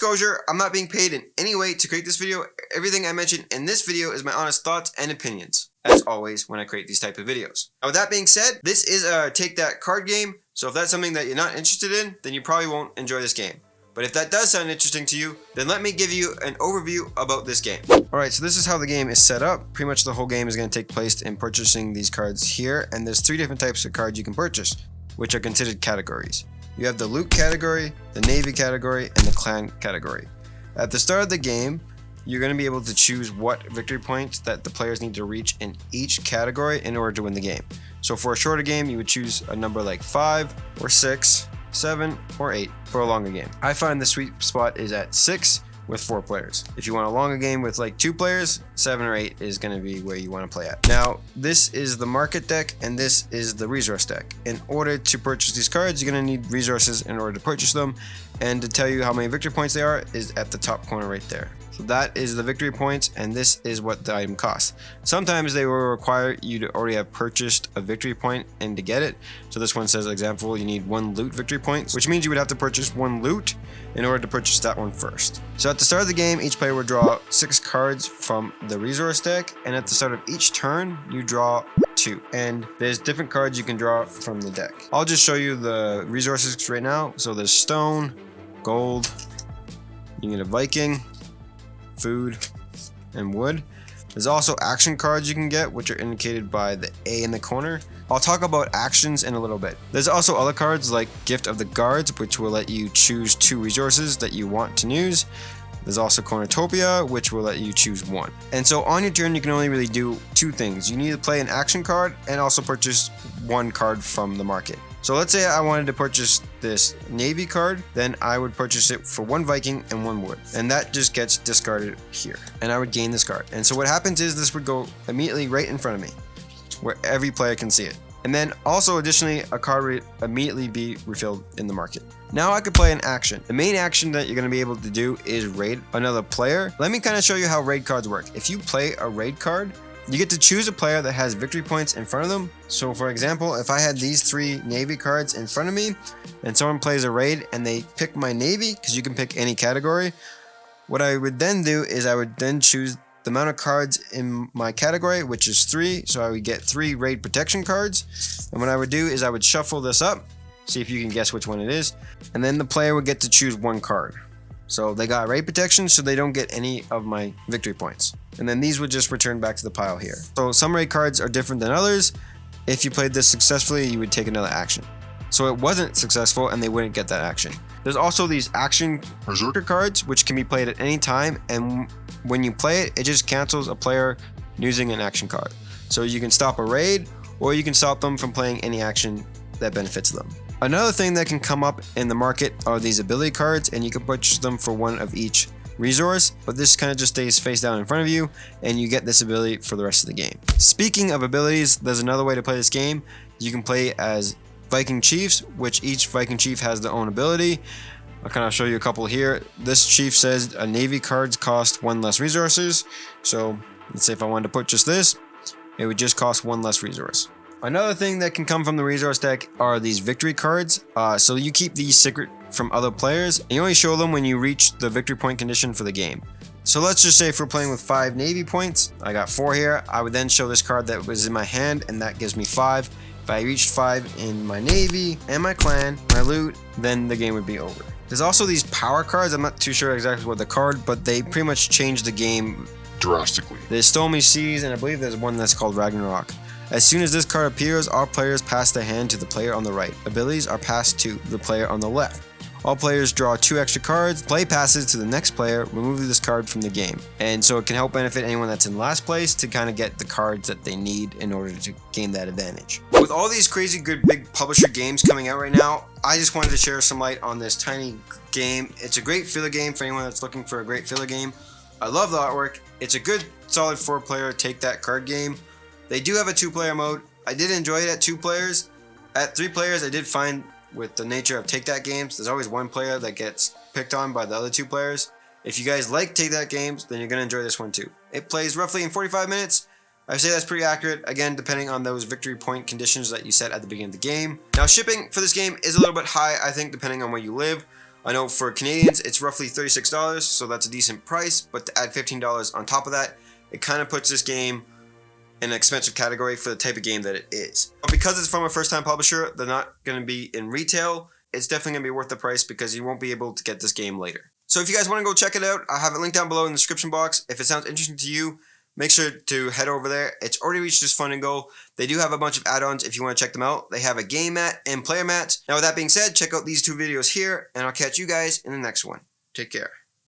disclosure, I'm not being paid in any way to create this video. Everything I mentioned in this video is my honest thoughts and opinions, as always when I create these type of videos. Now with that being said, this is a Take That card game, so if that's something that you're not interested in, then you probably won't enjoy this game. But if that does sound interesting to you, then let me give you an overview about this game. Alright, so this is how the game is set up. Pretty much the whole game is going to take place in purchasing these cards here, and there's 3 different types of cards you can purchase, which are considered categories. You have the loot category, the navy category, and the clan category. At the start of the game, you're going to be able to choose what victory points that the players need to reach in each category in order to win the game. So for a shorter game, you would choose a number like 5 or 6, 7 or 8 for a longer game. I find the sweet spot is at 6 with 4 players. If you want a longer game with like 2 players, 7 or 8 is going to be where you want to play at. Now, this is the market deck and this is the resource deck. In order to purchase these cards, you're going to need resources in order to purchase them. And to tell you how many victory points they are is at the top corner right there. So that is the victory points, and this is what the item costs. Sometimes they will require you to already have purchased a victory point and to get it. So this one says, example, you need 1 loot victory point, which means you would have to purchase 1 loot in order to purchase that one first. So at the start of the game, each player will draw 6 cards from the resource deck, and at the start of each turn, you draw 2. And there's different cards you can draw from the deck. I'll just show you the resources right now. So there's stone, gold, you can get a Viking, food, and wood. There's also action cards you can get, which are indicated by the A in the corner. I'll talk about actions in a little bit. There's also other cards like Gift of the Guards, which will let you choose 2 resources that you want to use. There's also Cornetopia, which will let you choose 1. And so on your turn, you can only really do 2 things. You need to play an action card and also purchase 1 card from the market. So let's say I wanted to purchase this navy card, then I would purchase it for 1 Viking and 1 wood. And that just gets discarded here. And I would gain this card. And so what happens is this would go immediately right in front of me, where every player can see it. And then also additionally, a card would immediately be refilled in the market. Now I could play an action. The main action that you're going to be able to do is raid another player. Let me kind of show you how raid cards work. If you play a raid card, you get to choose a player that has victory points in front of them. So for example, if I had these 3 navy cards in front of me and someone plays a raid and they pick my navy, because you can pick any category, what I would then do is I would then choose the amount of cards in my category, which is 3. So I would get 3 raid protection cards. And what I would do is I would shuffle this up, see if you can guess which one it is. And then the player would get to choose 1 card. So they got raid protection, so they don't get any of my victory points. And then these would just return back to the pile here. So some raid cards are different than others. If you played this successfully, you would take another action. So it wasn't successful and they wouldn't get that action. There's also these action berserker cards, which can be played at any time. And when you play it, it just cancels a player using an action card. So you can stop a raid, or you can stop them from playing any action that benefits them. Another thing that can come up in the market are these ability cards, and you can purchase them for 1 of each resource, but this kind of just stays face down in front of you and you get this ability for the rest of the game. Speaking of abilities, there's another way to play this game. You can play as Viking chiefs, which each Viking chief has their own ability. I'll kind of show you a couple here. This chief says a navy cards cost 1 less resources. So let's say if I wanted to purchase this, it would just cost 1 less resource. Another thing that can come from the resource deck are these victory cards. So you keep these secret from other players, and you only show them when you reach the victory point condition for the game. So let's just say if we're playing with 5 navy points, I got 4 here, I would then show this card that was in my hand, and that gives me 5. If I reached 5 in my navy and my clan, my loot, then the game would be over. There's also these power cards. I'm not too sure exactly what the card, but they pretty much change the game drastically. There's Stormy Seas, and I believe there's one that's called Ragnarok. As soon as this card appears, all players pass the hand to the player on the right. Abilities are passed to the player on the left. All players draw 2 extra cards. Play passes to the next player. Remove this card from the game. And so it can help benefit anyone that's in last place to kind of get the cards that they need in order to gain that advantage. With all these crazy good big publisher games coming out right now, I just wanted to share some light on this tiny game. It's a great filler game for anyone that's looking for a great filler game. I love the artwork. It's a good solid 4-player Take That card game. They do have a 2-player mode. I did enjoy it at 2 players. At 3 players, I did find with the nature of Take That games, there's always 1 player that gets picked on by the other 2 players. If you guys like Take That games, then you're going to enjoy this one too. It plays roughly in 45 minutes. I say that's pretty accurate, again, depending on those victory point conditions that you set at the beginning of the game. Now, shipping for this game is a little bit high, I think, depending on where you live. I know for Canadians it's roughly $36, so that's a decent price, but to add $15 on top of that, it kind of puts this game in an expensive category for the type of game that it is. But because it's from a first-time publisher, they're not going to be in retail. It's definitely going to be worth the price because you won't be able to get this game later. So if you guys want to go check it out, I'll have it linked down below in the description box. If it sounds interesting to you, make sure to head over there. It's already reached its funding goal. They do have a bunch of add-ons if you want to check them out. They have a game mat and player mats. Now with that being said, check out these two videos here, and I'll catch you guys in the next one. Take care.